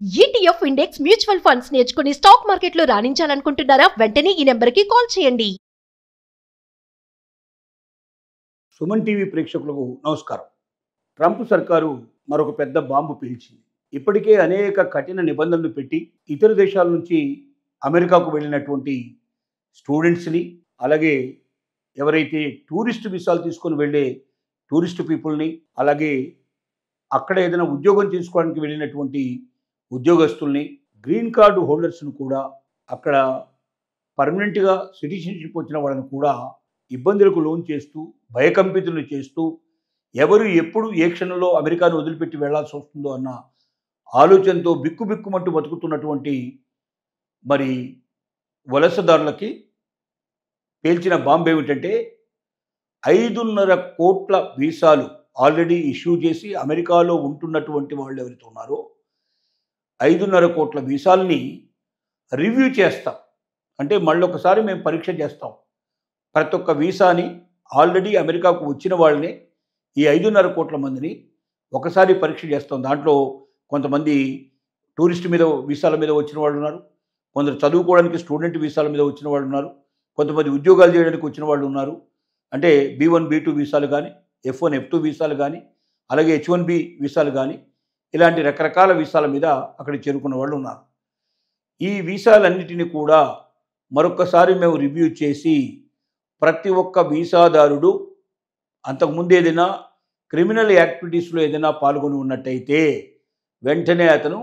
ETF index mutual funds నేర్చుకుని stock మార్కెట్లో రాణించాలనుకుంటున్నారా? వెంటనే ఈ నెంబర్కి కాల్ చేయండి. సుమన్ టీవీ ప్రేక్షకులకు నమస్కారం. ట్రంప్ సర్కారు మరొక పెద్ద బాంబు పేల్చింది. ఇప్పటికే అనేక కఠిన నిబంధనలు పెట్టి ఇతర దేశాల నుంచి అమెరికాకు వెళ్ళినటువంటి స్టూడెంట్స్ని, అలాగే ఎవరైతే టూరిస్ట్ వీసాలు తీసుకొని వెళ్ళే టూరిస్ట్ పీపుల్ని, అలాగే అక్కడ ఏదైనా ఉద్యోగం చేసుకోవడానికి వెళ్ళినటువంటి ఉద్యోగస్తుల్ని, గ్రీన్ కార్డు హోల్డర్స్ను కూడా, అక్కడ పర్మనెంట్గా సిటిజన్షిప్ వచ్చిన వాళ్ళని కూడా ఇబ్బందులకు లోన్ చేస్తూ, భయకంపితులను చేస్తూ, ఎవరు ఎప్పుడు ఏ క్షణంలో అమెరికాను వదిలిపెట్టి వెళ్లాల్సి వస్తుందో అన్న ఆలోచనతో బిక్కుబిక్కుమంటూ బతుకుతున్నటువంటి మరి వలసదారులకి పేల్చిన బాంబు ఏమిటంటే 5.5 కోట్ల వీసాలు ఆల్రెడీ ఇష్యూ చేసి అమెరికాలో ఉంటున్నటువంటి వాళ్ళు ఎవరైతే ఉన్నారో 5.5 కోట్ల వీసాలని రివ్యూ చేస్తాం. అంటే మళ్ళొకసారి మేము పరీక్ష చేస్తాం. ప్రతి ఒక్క వీసాని ఆల్రెడీ అమెరికాకు వచ్చిన వాళ్ళని, ఈ 5.5 కోట్ల మందిని ఒకసారి పరీక్ష చేస్తాం. దాంట్లో కొంతమంది టూరిస్ట్ మీద వీసాల మీద వచ్చిన వాళ్ళు ఉన్నారు, కొందరు చదువుకోవడానికి స్టూడెంట్ వీసాల మీద వచ్చిన వాళ్ళు ఉన్నారు, కొంతమంది ఉద్యోగాలు చేయడానికి వచ్చిన వాళ్ళు ఉన్నారు. అంటే B1 B2 వీసాలు కానీ, F1 F2 వీసాలు కానీ, అలాగే H1B వీసాలు కానీ, ఇలాంటి రకరకాల వీసాల మీద అక్కడికి చేరుకున్న వాళ్ళు ఉన్నారు. ఈ వీసాలన్నిటిని కూడా మరొకసారి మేము రివ్యూ చేసి, ప్రతి ఒక్క వీసాదారుడు అంతకుముందు ఏదైనా క్రిమినల్ యాక్టివిటీస్లో ఏదైనా పాల్గొని ఉన్నట్టయితే వెంటనే అతను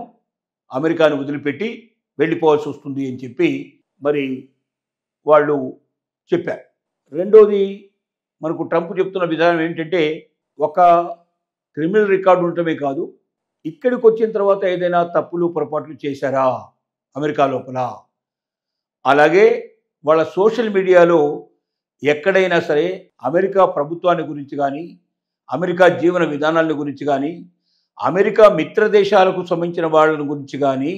అమెరికాను వదిలిపెట్టి వెళ్ళిపోవాల్సి వస్తుంది అని చెప్పి మరి వాళ్ళు చెప్పారు. రెండోది, మనకు ట్రంప్ చెప్తున్న విధానం ఏంటంటే, ఒక క్రిమినల్ రికార్డు ఉండటమే కాదు, ఇక్కడికి వచ్చిన తర్వాత ఏదైనా తప్పులు పొరపాట్లు చేశారా అమెరికా లోపల, అలాగే వాళ్ళ సోషల్ మీడియాలో ఎక్కడైనా సరే అమెరికా ప్రభుత్వాన్ని గురించి కానీ, అమెరికా జీవన విధానాల గురించి కానీ, అమెరికా మిత్ర దేశాలకు సంబంధించిన వాళ్ళ గురించి కానీ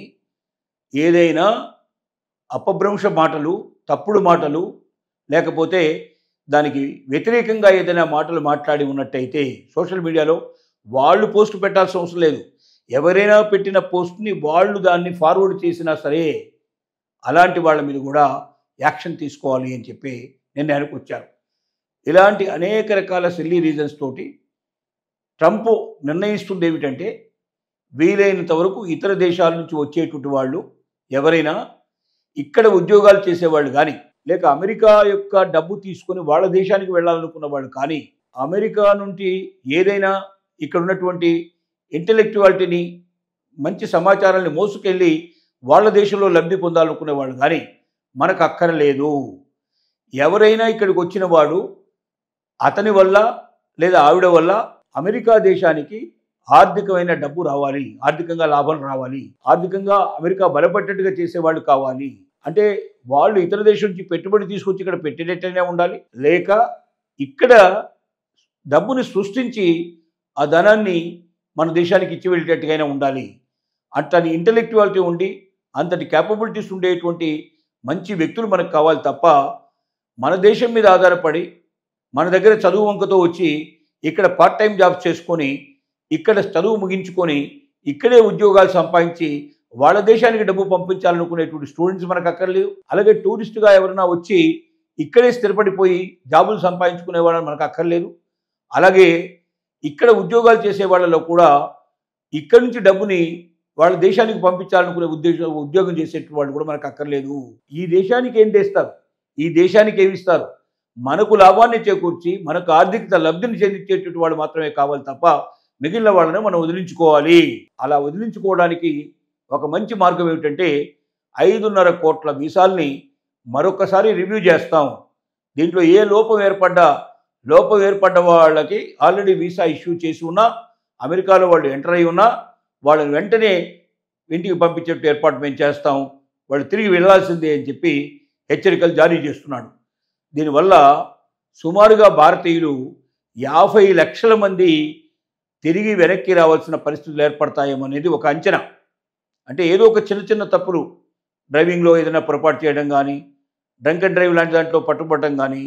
ఏదైనా అపభ్రంశ మాటలు, తప్పుడు మాటలు, లేకపోతే దానికి వ్యతిరేకంగా ఏదైనా మాటలు మాట్లాడి ఉన్నట్టయితే సోషల్ మీడియాలో వాళ్ళు పోస్ట్ పెట్టాల్సిన అవసరం లేదు. ఎవరైనా పెట్టిన పోస్ట్ని వాళ్ళు దాన్ని ఫార్వర్డ్ చేసినా సరే అలాంటి వాళ్ళ మీద కూడా యాక్షన్ తీసుకోవాలి అని చెప్పి నిర్ణయానికి వచ్చారు. ఇలాంటి అనేక రకాల సిల్లీ రీజన్స్ తోటి ట్రంప్ నిర్ణయిస్తుంది ఏమిటంటే, వీలైనంత వరకు ఇతర దేశాల నుంచి వచ్చేటువంటి వాళ్ళు ఎవరైనా ఇక్కడ ఉద్యోగాలు చేసేవాళ్ళు కానీ, లేక అమెరికా యొక్క డబ్బు తీసుకొని వాళ్ళ దేశానికి వెళ్ళాలనుకున్న వాళ్ళు కానీ, అమెరికా నుండి ఏదైనా ఇక్కడ ఉన్నటువంటి ఇంటెలెక్చువాలిటీని, మంచి సమాచారాన్ని మోసుకెళ్ళి వాళ్ళ దేశంలో లబ్ధి పొందాలనుకునే వాళ్ళు కానీ మనకు అక్కర్లేదు. ఎవరైనా ఇక్కడికి వచ్చిన వాడు అతని వల్ల లేదా ఆవిడ వల్ల అమెరికా దేశానికి ఆర్థికమైన డబ్బు రావాలి, ఆర్థికంగా లాభం రావాలి, ఆర్థికంగా అమెరికా బలపడ్డట్టుగా చేసేవాళ్ళు కావాలి. అంటే వాళ్ళు ఇతర దేశం నుంచి పెట్టుబడి తీసుకొచ్చి ఇక్కడ పెట్టేటట్టయినా ఉండాలి, లేక ఇక్కడ డబ్బుని సృష్టించి ఆ ధనాన్ని మన దేశానికి ఇచ్చి వెళ్ళేటట్టుగా ఉండాలి. అంతటి ఇంటెలెక్చువాలిటీ ఉండి, అంతటి క్యాపబిలిటీస్ ఉండేటువంటి మంచి వ్యక్తులు మనకు కావాలి తప్ప, మన దేశం మీద ఆధారపడి మన దగ్గర చదువు వంకతో వచ్చి ఇక్కడ పార్ట్ టైం జాబ్స్ చేసుకొని, ఇక్కడ చదువు ముగించుకొని, ఇక్కడే ఉద్యోగాలు సంపాదించి వాళ్ళ దేశానికి డబ్బు పంపించాలనుకునేటువంటి స్టూడెంట్స్ మనకు అక్కర్లేదు. అలాగే టూరిస్టుగా ఎవరైనా వచ్చి ఇక్కడే స్థిరపడిపోయి జాబులు సంపాదించుకునే వాళ్ళని మనకు అక్కర్లేదు. అలాగే ఇక్కడ ఉద్యోగాలు చేసే వాళ్ళలో కూడా ఇక్కడి నుంచి డబ్బుని వాళ్ళ దేశానికి పంపించాలనుకునే ఉద్యోగం చేసేటువంటి వాళ్ళు కూడా మనకు అక్కర్లేదు. ఈ దేశానికి ఏం తెస్తారు, ఈ దేశానికి ఏమి ఇస్తారు, మనకు లాభాన్ని చేకూర్చి మనకు ఆర్థిక లబ్ధిని చెందించేటువంటి వాళ్ళు మాత్రమే కావాలి తప్ప మిగిలిన వాళ్ళని మనం వదిలించుకోవాలి. అలా వదిలించుకోవడానికి ఒక మంచి మార్గం ఏమిటంటే, 5.5 కోట్ల వీసాల్ని మరొకసారి రివ్యూ చేస్తాం. దీంట్లో ఏ లోపం ఏర్పడ్డ వాళ్ళకి ఆల్రెడీ వీసా ఇష్యూ చేసి ఉన్నా, అమెరికాలో వాళ్ళు ఎంటర్ అయి ఉన్నా వాళ్ళని వెంటనే ఇంటికి పంపించేట్టు ఏర్పాటు మేము చేస్తాం, వాళ్ళు తిరిగి వెళ్లాల్సిందే అని చెప్పి హెచ్చరికలు జారీ చేస్తున్నాడు. దీనివల్ల సుమారుగా భారతీయులు 50 లక్షల మంది తిరిగి వెనక్కి రావాల్సిన పరిస్థితులు ఏర్పడతాయేమో అనేది ఒక అంచనా. అంటే ఏదో ఒక చిన్న చిన్న తప్పులు, డ్రైవింగ్లో ఏదైనా పొరపాటు చేయడం కానీ, డ్రంక్ అండ్ డ్రైవ్ లాంటి దాంట్లో పట్టుబట్టడం కానీ,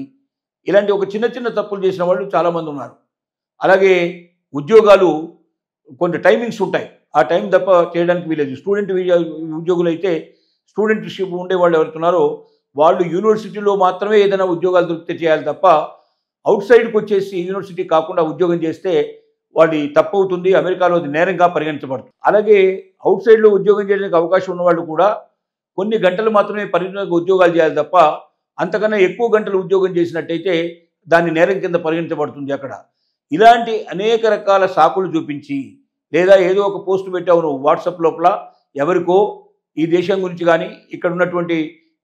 ఇలాంటి ఒక చిన్న చిన్న తప్పులు చేసిన వాళ్ళు చాలామంది ఉన్నారు. అలాగే ఉద్యోగాలు కొన్ని టైమింగ్స్ ఉంటాయి, ఆ టైం తప్ప చేయడానికి వీలేదు. స్టూడెంట్ ఉద్యోగులు అయితే స్టూడెంట్షిప్ ఉండేవాళ్ళు ఎవరుతున్నారో వాళ్ళు యూనివర్సిటీలో మాత్రమే ఏదైనా ఉద్యోగాలు దొరికితే చేయాలి తప్ప అవుట్ సైడ్కి వచ్చేసి యూనివర్సిటీ కాకుండా ఉద్యోగం చేస్తే వాడి తప్పు అవుతుంది. అమెరికాలో అది నేరంగా పరిగణించబడుతుంది. అలాగే అవుట్ సైడ్లో ఉద్యోగం చేయడానికి అవకాశం ఉన్నవాళ్ళు కూడా కొన్ని గంటలు మాత్రమే పరిమితంగా ఉద్యోగాలు చేయాలి తప్ప అంతకన్నా ఎక్కువ గంటలు ఉద్యోగం చేసినట్టయితే దాన్ని నేరం కింద పరిగణించబడుతుంది అక్కడ. ఇలాంటి అనేక రకాల సాకులు చూపించి లేదా ఏదో ఒక పోస్ట్ పెట్టావు నువ్వు వాట్సాప్ లోపల ఎవరికో ఈ దేశం గురించి కానీ ఇక్కడ ఉన్నటువంటి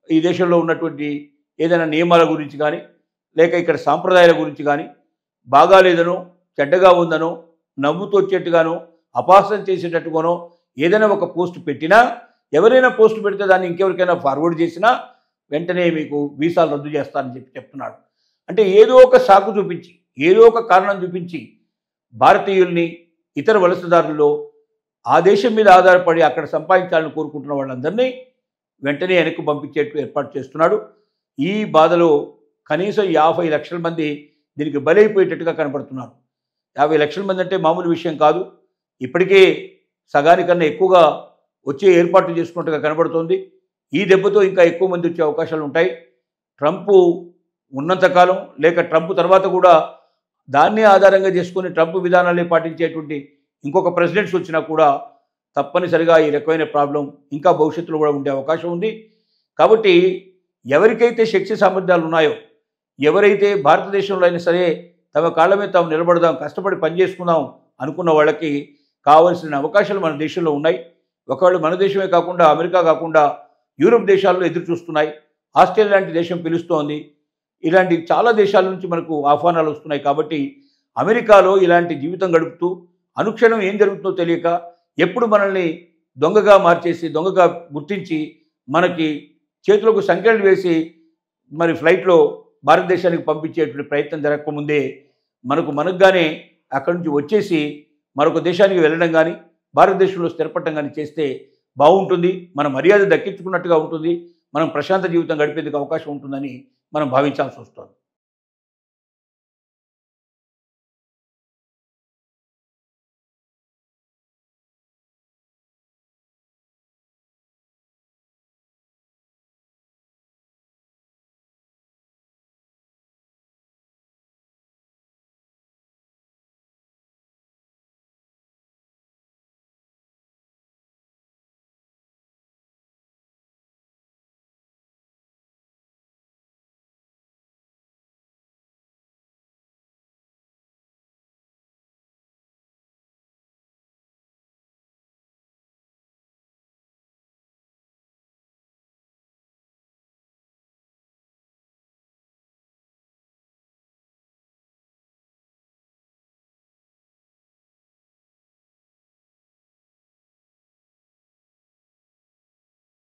ఈ దేశంలో ఉన్నటువంటి ఏదైనా నియమాల గురించి కానీ లేక ఇక్కడ సాంప్రదాయాల గురించి కానీ బాగాలేదనో చెడ్డగా ఉందనో నవ్వుతూ వచ్చేట్టుగానో అపహాస్యం చేసేటట్టుగానో ఏదైనా ఒక పోస్ట్ పెట్టినా ఎవరైనా పోస్ట్ పెడితే దాన్ని ఇంకెవరికైనా ఫార్వర్డ్ చేసినా వెంటనే మీకు వీసాలు రద్దు చేస్తారని చెప్తున్నాడు. అంటే ఏదో ఒక సాకు చూపించి ఏదో ఒక కారణం చూపించి భారతీయుల్ని ఇతర వలసదారుల్లో ఆ దేశం మీద ఆధారపడి అక్కడ సంపాదించాలని కోరుకుంటున్న వాళ్ళందరినీ వెంటనే వెనక్కి పంపించేట్టు ఏర్పాటు చేస్తున్నాడు. ఈ బాధలో కనీసం 50 లక్షల మంది దీనికి బలైపోయేటట్టుగా కనబడుతున్నారు. 50 లక్షల మంది అంటే మామూలు విషయం కాదు. ఇప్పటికే సగానికన్నా ఎక్కువగా వచ్చే ఏర్పాట్లు చేసుకున్నట్టుగా కనబడుతోంది. ఈ దెబ్బతో ఇంకా ఎక్కువ మంది వచ్చే అవకాశాలు ఉంటాయి. ట్రంప్ ఉన్నంతకాలం లేక ట్రంప్ తర్వాత కూడా దాన్ని ఆధారంగా చేసుకుని ట్రంప్ విధానాలే పాటించేటువంటి ఇంకొక ప్రెసిడెంట్స్ వచ్చినా కూడా తప్పనిసరిగా ఈ రకమైన ప్రాబ్లం ఇంకా భవిష్యత్తులో కూడా ఉండే అవకాశం ఉంది. కాబట్టి ఎవరికైతే శక్తి సామర్థ్యాలు ఉన్నాయో ఎవరైతే భారతదేశంలో అయినా సరే తమ కాళ్ళ మీద తాము నిలబడదాం కష్టపడి పనిచేసుకుందాం అనుకున్న వాళ్ళకి కావాల్సిన అవకాశాలు మన దేశంలో ఉన్నాయి. ఒకవేళ మన దేశమే కాకుండా అమెరికా కాకుండా యూరోప్ దేశాల్లో ఎదురు చూస్తున్నాయి. ఆస్ట్రేలియా లాంటి దేశం పిలుస్తోంది. ఇలాంటి చాలా దేశాల నుంచి మనకు ఆహ్వానాలు వస్తున్నాయి. కాబట్టి అమెరికాలో ఇలాంటి జీవితం గడుపుతూ అనుక్షణం ఏం జరుగుతుందో తెలియక ఎప్పుడు మనల్ని దొంగగా మార్చేసి దొంగగా గుర్తించి మనకి చేతులకు సంఖ్యలు వేసి మరి ఫ్లైట్లో భారతదేశానికి పంపించేటువంటి ప్రయత్నం జరగకముందే మనకుగానే అక్కడి నుంచి వచ్చేసి మరొక దేశానికి వెళ్ళడం కానీ భారతదేశంలో స్థిరపడటం కానీ చేస్తే బాగుంటుంది. మన మర్యాద దక్కించుకున్నట్టుగా ఉంటుంది. మనం ప్రశాంత జీవితం గడిపేందుకు అవకాశం ఉంటుందని మనం భావించాల్సి వస్తుంది.